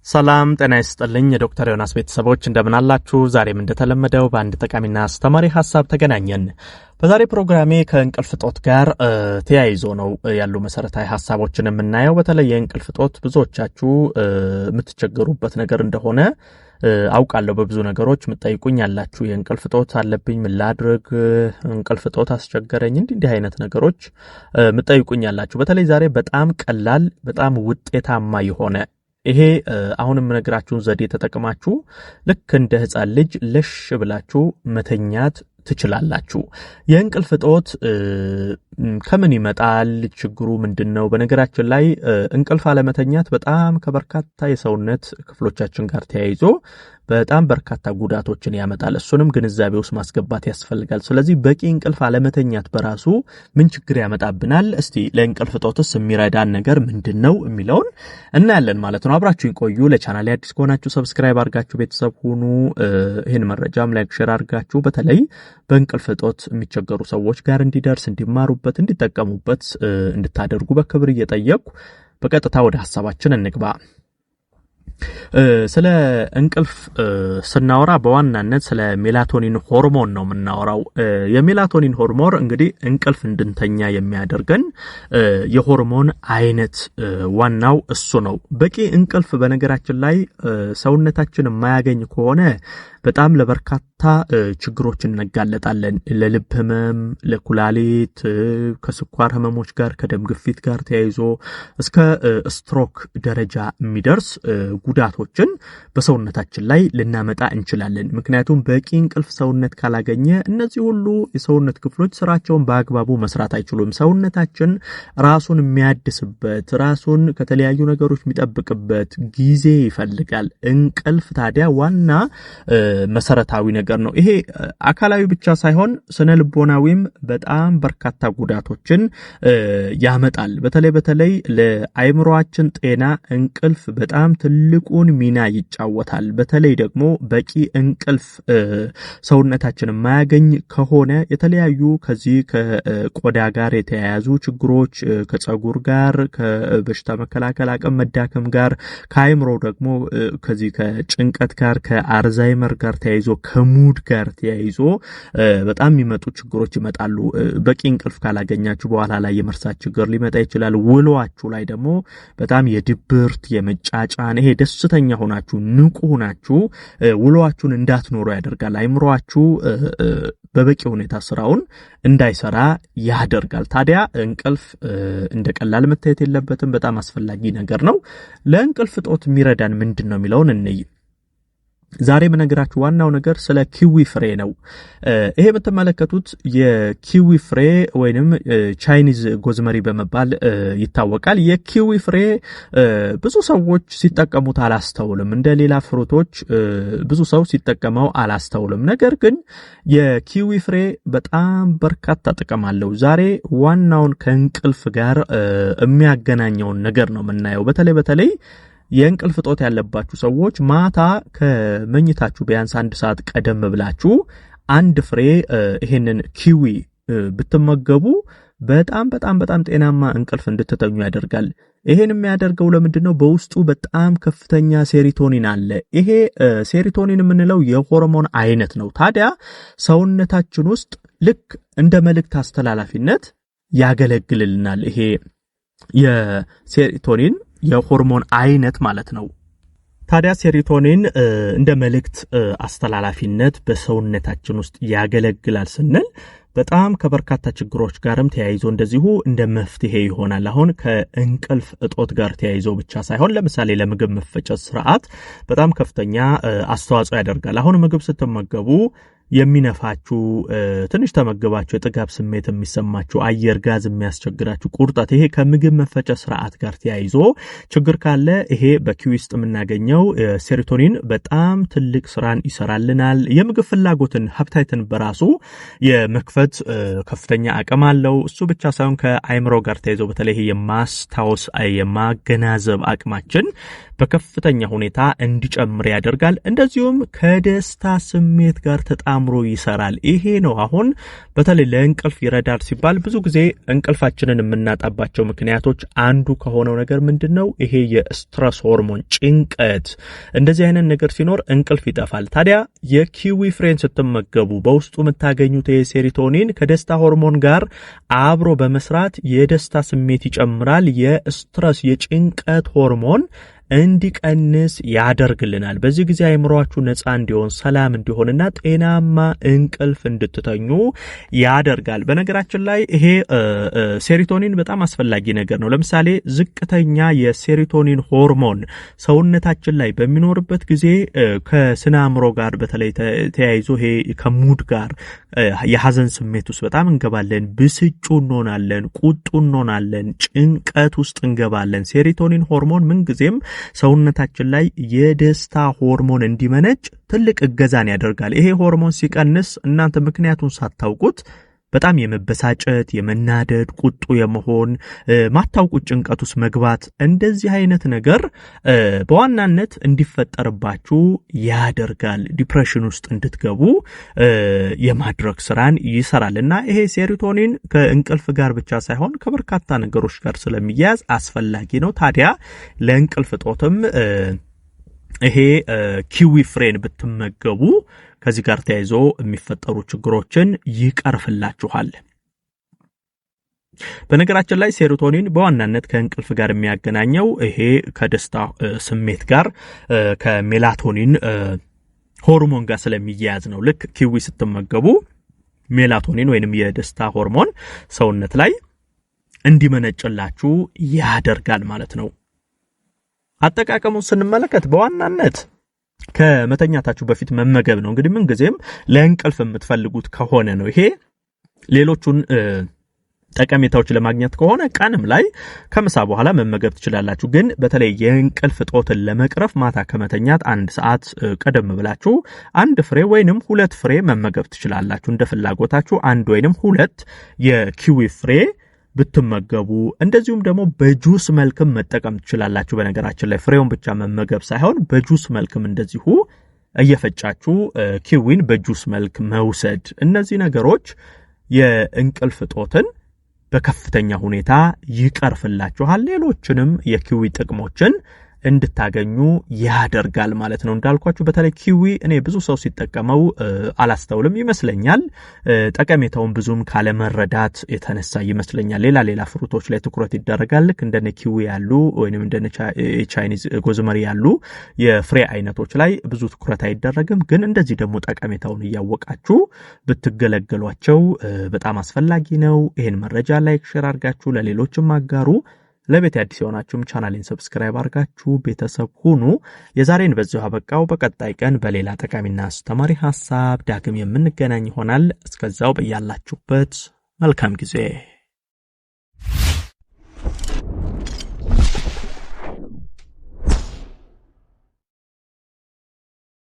ሰላም ጤና ይስጥልኝ የዶክተር ዮናስ ቤተሰቦች እንደምን አላችሁ? ዛሬም እንደተለመደው በአንድ ጠቃሚና አስተማሪ ሐሳብ ተገናኘን። በዛሬ ፕሮግራሜ ከእንቅልፍ ጦት ጋር ተያይዞ ነው ያሉ መሰረታዊ ሐሳቦችን የምናየው። በተለይ የእንቅልፍ ጦት ብዙዎቻችሁ የምትቸገሩበት ነገር እንደሆነ አውቃለሁ። በብዙ ነገሮች ምትጠይቁኝ ያላችሁ የእንቅልፍ ጦት አለብኝ፣ ምን ላድርግ፣ እንቅልፍ ጦት አስቸገረኝ፣ እንዲህ አይነት ነገሮች ምትጠይቁኝ ያላችሁ። በተለይ ዛሬ በጣም ቀላል በጣም ውጤታማ የሆነ ይሄ አሁንም ነገራችሁን ዘዴ ተጠቅማችሁ ልክ እንደ ህፃን ልጅ ለሽ ብላችሁ መተኛት ትችላላችሁ። የእንቅልፍ ጦት ከምን ይመጣል? ችግሩ ምንድነው? በነገራችን ላይ እንቅልፍ አለመተኛት በጣም ከበርካታ የሰውነት ክፍሎቻችን ጋር ተያይዞ በጣም በርካታ ጉዳቶችን ያመጣል። እሱንም ግንዛቤ ውስጥ ማስገባት ያስፈልጋል። ስለዚህ በቂ እንቅልፍ አለመተኛት በራሱ ምን ችግር ያመጣብናል? እስቲ ለእንቅልፍ ጦትስ የሚረዳን ነገር ምንድነው የሚለውን እናያለን ማለት ነው። አብራችሁኝ ቆዩ። ለቻናሌ አዲስ ከሆናችሁ ሰብስክራይብ አድርጋችሁ ቤተሰብ ሁኑ። ይሄን መረጃም ላይክ ሼር አድርጋችሁ በተለይ በእንቅልፍ ጦት የሚቸገሩ ሰዎች ጋር እንዲደርስ እንዲማሩበት እንዲጠቀሙበት እንድታደርጉ በክብር እየጠየቅኩ በቀጥታ ወደ ሐሳባችን እንግባ። ስለ እንቅልፍ ስናወራ በዋናነት ስለ ሜላቶኒን ሆርሞን ነው የምናወራው። የሜላቶኒን ሆርሞን እንግዲህ እንቅልፍ እንድንተኛ የሚያደርገን የሆርሞን አይነት ዋናው እሱ ነው። በቂ እንቅልፍ በነገራችን ላይ ሰውነታችን የማያገኝ ከሆነ በጣም ለበርካታ ችግሮች እንጋለጣለን። ለልብ ህመም፣ ለኩላሊት፣ ከስኳር ህመሞች ጋር ከደም ግፊት ጋር ተያይዞ እስከ ስትሮክ ደረጃ የሚደርስ ጉዳቶችን በሰውነታችን ላይ ልናመጣ እንችላለን። ምክንያቱም በቂ እንቅልፍ ሰውነት ካላገኘ እነዚህ ሁሉ የሰውነት ክፍሎች ስራቸውን በአግባቡ መስራት አይችሉም። ሰውነታችን ራሱን የሚያድስበት ራሱን ከተለያዩ ነገሮች የሚጠብቅበት ጊዜ ይፈልጋል። እንቅልፍ ታዲያ ዋና መሰረታዊ ነገር ነው። ይሄ አካላዊ ብቻ ሳይሆን ስነ ልቦናዊም በጣም በርካታ ጉዳቶችን ያመጣል። በተለይ ለአይምሮአችን ጤና እንቅልፍ በጣም ትልቁን ሚና ይጫወታል። በተለይ ደግሞ በቂ እንቅልፍ ሰውነታችን የማያገኝ ከሆነ የተለያዩ ከዚህ ከቆዳ ጋር የተያያዙ ችግሮች፣ ከጸጉር ጋር፣ ከበሽታ መከላከል አቅም መዳከም ጋር፣ ከአይምሮ ደግሞ ከዚህ ከጭንቀት ጋር፣ ከአልዛይመር ጋር ተያይዞ ከሙድ ጋር ተያይዞ በጣም የሚመጡ ችግሮች ይመጣሉ። በቂ እንቅልፍ ካላገኛችሁ በኋላ ላይ የመርሳት ችግር ሊመጣ ይችላል። ውሏችሁ ላይ ደግሞ በጣም የድብርት የመጫጫን ይሄ ደስተኛ ሆናችሁ ንቁ ሆናችሁ ውሏችሁን እንዳትኖሩ ያደርጋል። አይምሮአችሁ በበቂ ሁኔታ ስራውን እንዳይሰራ ያደርጋል። ታዲያ እንቅልፍ እንደ ቀላል መታየት የለበትም። በጣም አስፈላጊ ነገር ነው። ለእንቅልፍ ጦት የሚረዳን ምንድነው የሚለውን እንይ። ዛሬ የምነግራችሁ ዋናው ነገር ስለ ኪዊ ፍሬ ነው። ይሄ የምትመለከቱት የኪዊ ፍሬ ወይንም ቻይኒዝ ጎዝመሪ በመባል ይታወቃል። የኪዊ ፍሬ ብዙ ሰዎች ሲጠቀሙት አላስተውልም። እንደ ሌላ ፍሩቶች ብዙ ሰው ሲጠቀመው አላስተውልም። ነገር ግን የኪዊ ፍሬ በጣም በርካታ ጥቅም አለው። ዛሬ ዋናውን ከእንቅልፍ ጋር የሚያገናኘውን ነገር ነው የምናየው። በተለይ የእንቅልፍ ጦት ያለባችሁ ሰዎች ማታ ከመኝታችሁ ቢያንስ 1 ሰዓት ቀደም ብላችሁ አንድ ፍሬ ይሄንን ኪዊ ብትመገቡ በጣም ጤናማ እንቅልፍ እንድትተኙ ያደርጋል። ይሄን የሚያደርገው ለምንድነው? በውስጡ በጣም ከፍተኛ ሴሪቶኒን አለ። ይሄ ሴሪቶኒን የምንለው የሆርሞን አይነት ነው። ታዲያ ሰውነታችን ውስጥ ልክ እንደ መልእክት አስተላላፊነት ያገለግልልናል። ይሄ የሴሪቶኒን የሆርሞን አይነት ማለት ነው። ታዲያ ሴሪቶኒን እንደ መልእክት አስተላላፊነት በሰውነታችን ውስጥ ያገለግላል ስንል በጣም ከበርካታ ችግሮች ጋርም ተያይዞ እንደዚሁ እንደ መፍትሄ ይሆናል። አሁን ከእንቅልፍ እጦት ጋር ተያይዞ ብቻ ሳይሆን ለምሳሌ ለምግብ መፈጨት ስርዓት በጣም ከፍተኛ አስተዋጽኦ ያደርጋል። አሁን ምግብ ስትመገቡ የሚነፋችሁ ትንሽ ተመገባችሁ የጥጋብ ስሜት የሚሰማችሁ አየር ጋዝ የሚያስቸግራችሁ ቁርጠት ይሄ ከምግብ መፈጨት ስርዓት ጋር ተያይዞ ችግር ካለ ይሄ በኪዊ ውስጥ የምናገኘው ሴሮቶኒን በጣም ትልቅ ስራን ይሰራልናል። የምግብ ፍላጎትን ሀብታይትን በራሱ የመክፈት ከፍተኛ አቅም አለው። እሱ ብቻ ሳይሆን ከአይምሮ ጋር ተያይዞ በተለይ የማስታወስ የማገናዘብ አቅማችን በከፍተኛ ሁኔታ እንዲጨምር ያደርጋል። እንደዚሁም ከደስታ ስሜት ጋር ተጣ አጣምሮ ይሰራል። ይሄ ነው አሁን በተለይ ለእንቅልፍ ይረዳል ሲባል ብዙ ጊዜ እንቅልፋችንን የምናጣባቸው ምክንያቶች አንዱ ከሆነው ነገር ምንድነው? ይሄ የስትረስ ሆርሞን ጭንቀት፣ እንደዚህ አይነት ነገር ሲኖር እንቅልፍ ይጠፋል። ታዲያ የኪዊ ፍሬን ስትመገቡ በውስጡ የምታገኙት የሴሮቶኒን ከደስታ ሆርሞን ጋር አብሮ በመስራት የደስታ ስሜት ይጨምራል። የስትረስ የጭንቀት ሆርሞን እንዲቀንስ ያደርግልናል። በዚህ ጊዜ አይምሮአችሁ ነፃ እንዲሆን ሰላም እንዲሆንና ጤናማ እንቅልፍ እንድትተኙ ያደርጋል። በነገራችን ላይ ይሄ ሴሮቶኒን በጣም አስፈላጊ ነገር ነው። ለምሳሌ ዝቅተኛ የሴሮቶኒን ሆርሞን ሰውነታችን ላይ በሚኖርበት ጊዜ ከስነ አእምሮ ጋር በተለይ ተያይዞ ይሄ ከሙድ ጋር የሐዘን ስሜት ውስጥ በጣም እንገባለን፣ ብስጩ እንሆናለን፣ ቁጡ እንሆናለን፣ ጭንቀት ውስጥ እንገባለን። ሴሮቶኒን ሆርሞን ምንጊዜም ሰውነታችን ላይ የደስታ ሆርሞን እንዲመነጭ ትልቅ እገዛን ያደርጋል። ይሄ ሆርሞን ሲቀንስ እናንተ ምክንያቱን ሳታውቁት በጣም የመበሳጨት፣ የመናደድ፣ ቁጡ የመሆን፣ ማታውቁት ጭንቀት ውስጥ መግባት፣ እንደዚህ አይነት ነገር በዋናነት እንዲፈጠርባችሁ ያደርጋል። ዲፕሬሽን ውስጥ እንድትገቡ የማድረግ ስራን ይሰራልና ይሄ ሴሮቶኒን ከእንቅልፍ ጋር ብቻ ሳይሆን ከበርካታ ነገሮች ጋር ስለሚያያዝ አስፈላጊ ነው። ታዲያ ለእንቅልፍ ጦትም ይሄ ኪዊ ፍሬን ብትመገቡ ከዚህ ጋር ተያይዞ የሚፈጠሩ ችግሮችን ይቀርፍላችኋል። በነገራችን ላይ ሴሮቶኒን በዋናነት ከእንቅልፍ ጋር የሚያገናኘው ይሄ ከደስታ ስሜት ጋር ከሜላቶኒን ሆርሞን ጋር ስለሚያያዝ ነው። ልክ ኪዊ ስትመገቡ ሜላቶኒን ወይንም የደስታ ሆርሞን ሰውነት ላይ እንዲመነጭላችሁ ያደርጋል ማለት ነው። አጠቃቀሙን ስንመለከት በዋናነት ከመተኛታችሁ በፊት መመገብ ነው። እንግዲህ ምን ጊዜም ለእንቅልፍ የምትፈልጉት ከሆነ ነው። ይሄ ሌሎቹን ጠቀሜታዎች ለማግኘት ከሆነ ቀንም ላይ ከምሳ በኋላ መመገብ ትችላላችሁ። ግን በተለይ የእንቅልፍ ጦትን ለመቅረፍ ማታ ከመተኛት 1 ሰዓት ቀደም ብላችሁ 1 ፍሬ ወይንም 2 ፍሬ መመገብ ትችላላችሁ። እንደ ፍላጎታችሁ 1 ወይንም 2 የኪዊ ፍሬ ብትመገቡ፣ እንደዚሁም ደግሞ በጁስ መልክም መጠቀም ትችላላችሁ። በነገራችን ላይ ፍሬውን ብቻ መመገብ ሳይሆን በጁስ መልክም እንደዚሁ እየፈጫችሁ ኪዊን በጁስ መልክ መውሰድ፣ እነዚህ ነገሮች የእንቅልፍ ጦትን በከፍተኛ ሁኔታ ይቀርፍላችኋል። ሌሎችንም የኪዊ ጥቅሞችን እንድታገኙ ያደርጋል ማለት ነው። እንዳልኳችሁ በተለይ ኪዊ እኔ ብዙ ሰው ሲጠቀመው አላስተውልም ይመስለኛል። ጠቀሜታውን ብዙም ካለመረዳት የተነሳ ይመስለኛል ሌላ ፍሩቶች ላይ ትኩረት ይደረጋል። ልክ እንደነ ኪዊ ያሉ ወይንም እንደነ ቻይኒዝ ጎዝመሪ ያሉ የፍሬ አይነቶች ላይ ብዙ ትኩረት አይደረግም። ግን እንደዚህ ደግሞ ጠቀሜታውን እያወቃችሁ ብትገለገሏቸው በጣም አስፈላጊ ነው። ይሄን መረጃ ላይክ፣ ሼር አድርጋችሁ ለሌሎችም አጋሩ። ለቤት አዲስ የሆናችሁም ቻናሌን ሰብስክራይብ አድርጋችሁ ቤተሰብ ሁኑ። የዛሬን በዚሁ አበቃው። በቀጣይ ቀን በሌላ ጠቃሚና አስተማሪ ሐሳብ ዳግም የምንገናኝ ይሆናል። እስከዛው በያላችሁበት መልካም ጊዜ